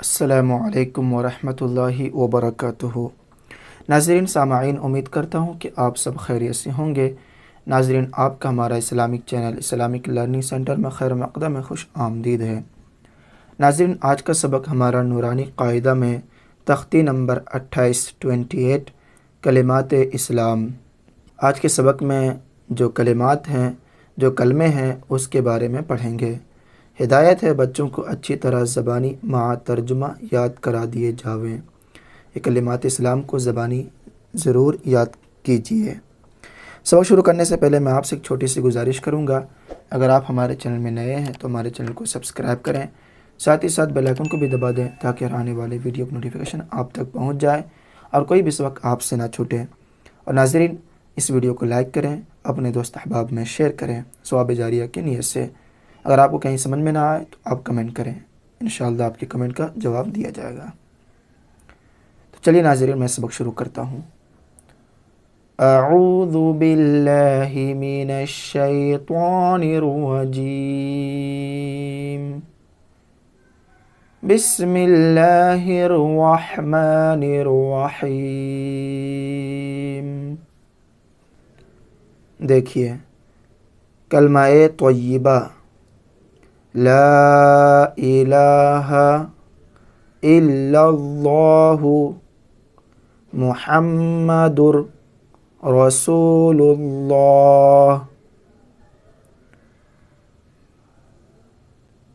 السلام علیکم ورحمۃ اللہ وبرکاتہ۔ ناظرین سامعین، امید کرتا ہوں کہ آپ سب خیریت سے ہوں گے۔ ناظرین، آپ کا ہمارا Islamic channel Islamic learning centre میں خیر مقدم میں خوش آمدید ہے۔ ناظرین، آج کا سبق ہمارا نورانی قاعدہ میں تختی نمبر 28 کلمات اسلام۔ آج کے سبق میں جو کلمات ہیں، جو کلمے ہیں، اس کے بارے میں پڑھیں گے۔ ہدایت ہے بچوں کو اچھی طرح زبانی مع ترجمہ یاد کرا دیے جاویں۔ یہ کلمات اسلام کو زبانی ضرور یاد کیجیے۔ سبق شروع کرنے سے پہلے میں آپ سے ایک چھوٹی سی گزارش کروں گا، اگر آپ ہمارے چینل میں نئے ہیں تو ہمارے چینل کو سبسکرائب کریں، ساتھ ہی ساتھ بیل آئیکن کو بھی دبا دیں تاکہ آنے والے ویڈیو کی نوٹیفیکیشن آپ تک پہنچ جائے اور کوئی بھی سبق آپ سے نہ چھوٹے۔ اور ناظرین، اس ویڈیو کو لائک کریں، اپنے دوست احباب میں شیئر کریں ثواب جاریہ کی نیت سے۔ اگر آپ کو کہیں سمجھ میں نہ آئے تو آپ کمنٹ کریں، انشاءاللہ آپ کی کمنٹ کا جواب دیا جائے گا۔ تو چلیے ناظرین، میں سبق شروع کرتا ہوں۔ اعوذ باللہ من الشیطان الرجیم، بسم اللہ الرحمن الرحیم۔ دیکھیے، کلمہ طیبہ لا الہ الا اللہ محمد رسول اللہ،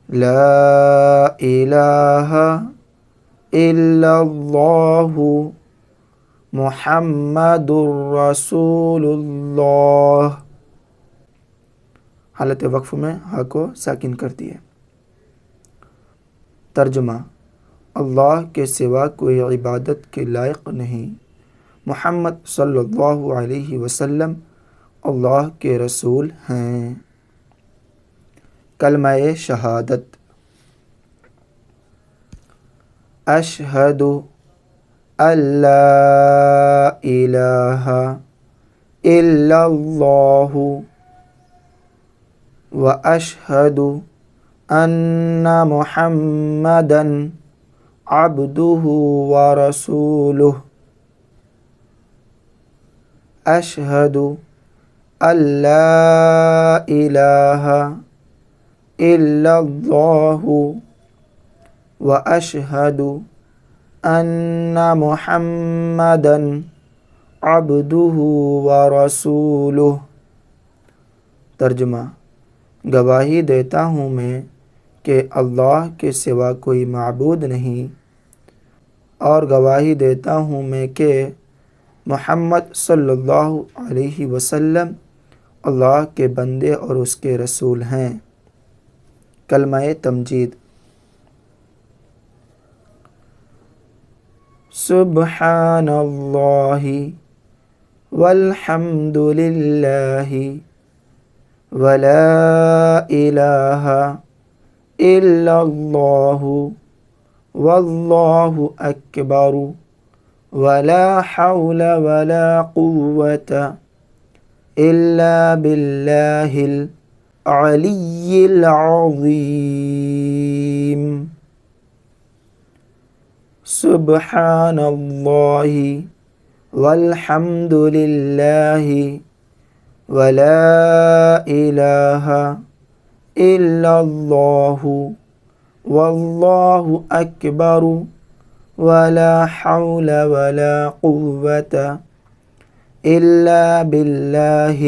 لا الہ الا اللہ محمد رسول اللہ۔ حالت وقف میں ہا کو ساکن کر دیے۔ ترجمہ: اللہ کے سوا کوئی عبادت کے لائق نہیں، محمد صلی اللہ علیہ وسلم اللہ کے رسول ہیں۔ کلمہ شہادت: اشہد ان لا الہ الا اللہ واشہد ان محمدا عبدہ ورسولہ، اشہد ان لا الہ الا اللہ واشہد ان محمدا عبدہ ورسولہ۔ ترجمہ: گواہی دیتا ہوں میں کہ اللہ کے سوا کوئی معبود نہیں، اور گواہی دیتا ہوں میں کہ محمد صلی اللہ علیہ وسلم اللہ کے بندے اور اس کے رسول ہیں۔ کلمہ تمجید: سبحان اللہ والحمد للہ ولا الہ الا اللہ واللہ اکبر ولا حول ولا قوة الا باللہ العلی العظیم۔ سبحان اللہ والحمد للہ ولا الہ الا اللہ واللہ اکبر ولا حول ولا قوة الا باللہ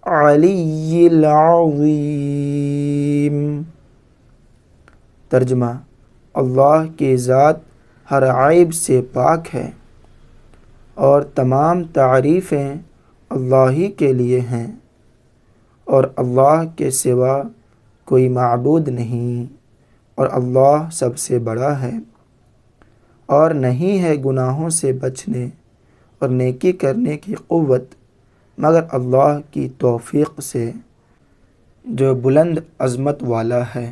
العلی العظیم۔ ترجمہ: اللہ کی ذات ہر عیب سے پاک ہے اور تمام تعریفیں اللہ ہی کے لیے ہیں، اور اللہ کے سوا کوئی معبود نہیں، اور اللہ سب سے بڑا ہے، اور نہیں ہے گناہوں سے بچنے اور نیکی کرنے کی قوت مگر اللہ کی توفیق سے جو بلند عظمت والا ہے۔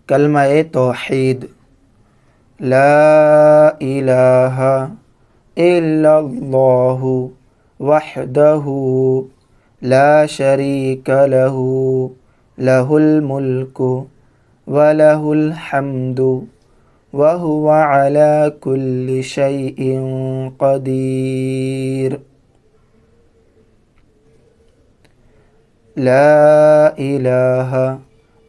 کلمہ توحید لا الہ إلا الله وحده لا شريك له له الملك وله الحمد وهو على كل شيء قدير لا إله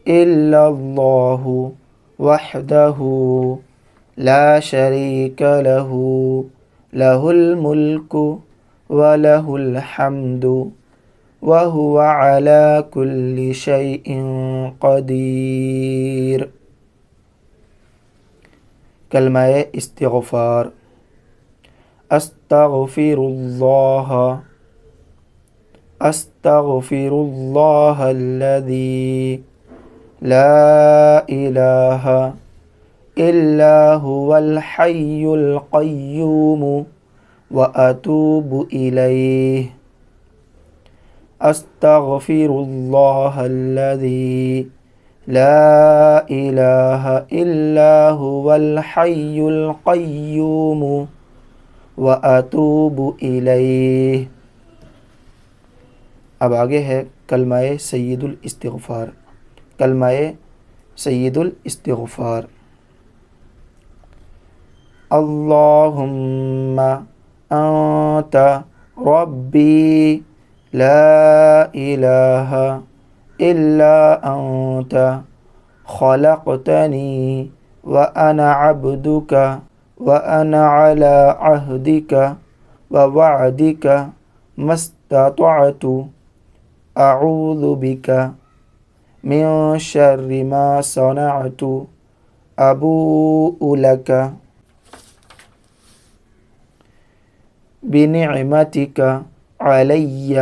إلا الله وحده لا شريك له له الملك وله الحمد وهو على كل شيء قدير. کلمہ استغفار. استغفر اللہ الذی لا الہ الا هو الحی القیوم واتوب الیہ. استغفر اللہ الذی لا الہ الا هو الحی القیوم واتوب الیہ. اب آگے ہے کلمہ سید الاستغفار. کلمہ سید الاستغفار. اللہم انت ربی لا الہ الا انت خلقتنی وانا عبدک وانا علی عہدک ووعدک ما استطعت اعوذ بک من شر ما صنعت ابوء لک بنعمتک علی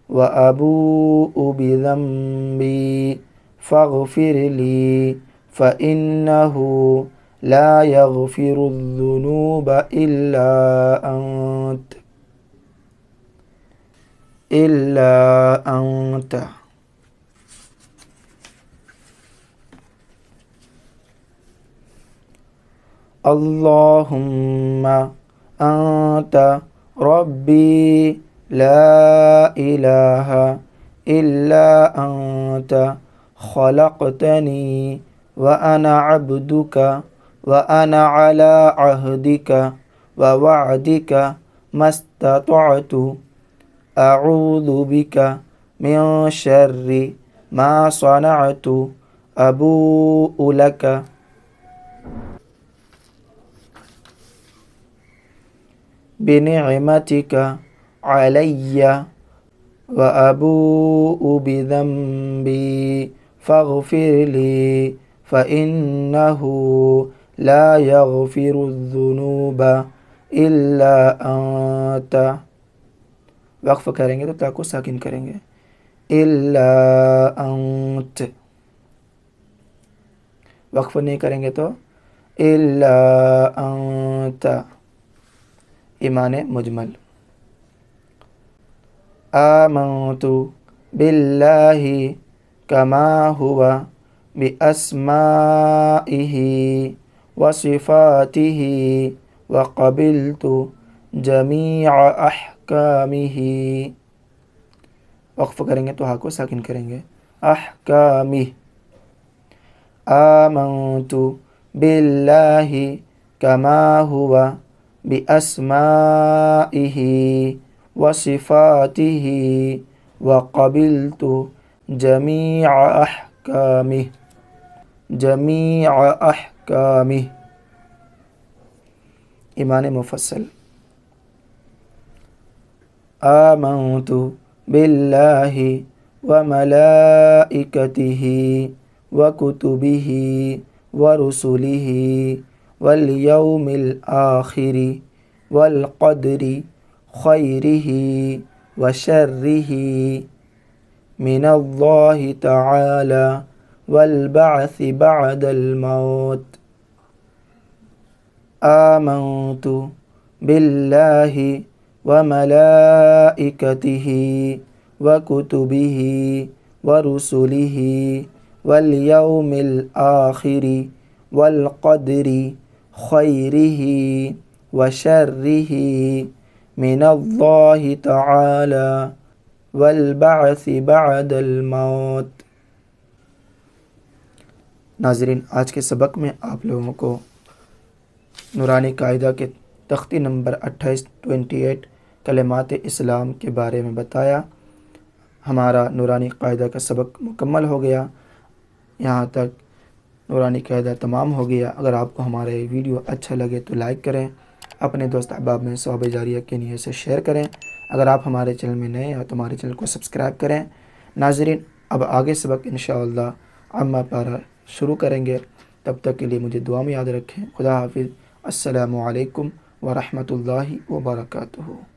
وابوء بذنبی فاغفر لی فإنہ لا یغفر الذنوب الا انت. اللہم انت ربی لا الہ الا انت خلقتنی وانا عبدک وانا علی عہدک ووعدک ما استطعت اعوذ بک من شر ما صنعت ابوء لک بنعمتک علی وابوء بذنبی فاغفر لی فإنہ لا یغفر الذنوب الا انت. وقف کریں گے تو تا کو ساکن کریں گے. الا انت. وقف نہیں کریں گے تو الا انت. ایمان مجمل. آمنت باللہ کما ہوا باسمائہ وصفاتہ وقبلت جمیع احکامہ. وقف کریں گے تو ہا کو ساکن کریں گے. احکامہ. آمنت باللہ کما ہوا باسمائہ وصفاتہ وقبلت جمیع احکامہ. جمیع احکامہ. ایمان مفصل. آمنت باللہ وملائکتہ وکتبہ ورسلہ والیوم الآخر والقدر خیرہ وشرہ من اللہ تعالی والبعث بعد الموت. آمنت باللہ وملائکتہ وکتبہ ورسلہ والیوم الآخر والقدر خیرہ وشرہ من اللہ تعالی والبعث بعد الموت۔ ناظرین، آج کے سبق میں آپ لوگوں کو نورانی قاعدہ کے تختی نمبر 28 کلمات اسلام کے بارے میں بتایا۔ ہمارا نورانی قاعدہ کا سبق مکمل ہو گیا، یہاں تک نورانی قاعدہ تمام ہو گیا۔ اگر آپ کو ہمارا یہ ویڈیو اچھا لگے تو لائک کریں، اپنے دوست احباب میں ثواب جاریہ کی نیت سے شیئر کریں۔ اگر آپ ہمارے چینل میں نئے ہیں تو ہمارے چینل کو سبسکرائب کریں۔ ناظرین، اب آگے سبق انشاءاللہ عامہ پارہ شروع کریں گے، تب تک کے لیے مجھے دعا میں یاد رکھیں۔ خدا حافظ۔ السلام علیکم ورحمۃ اللہ وبرکاتہ۔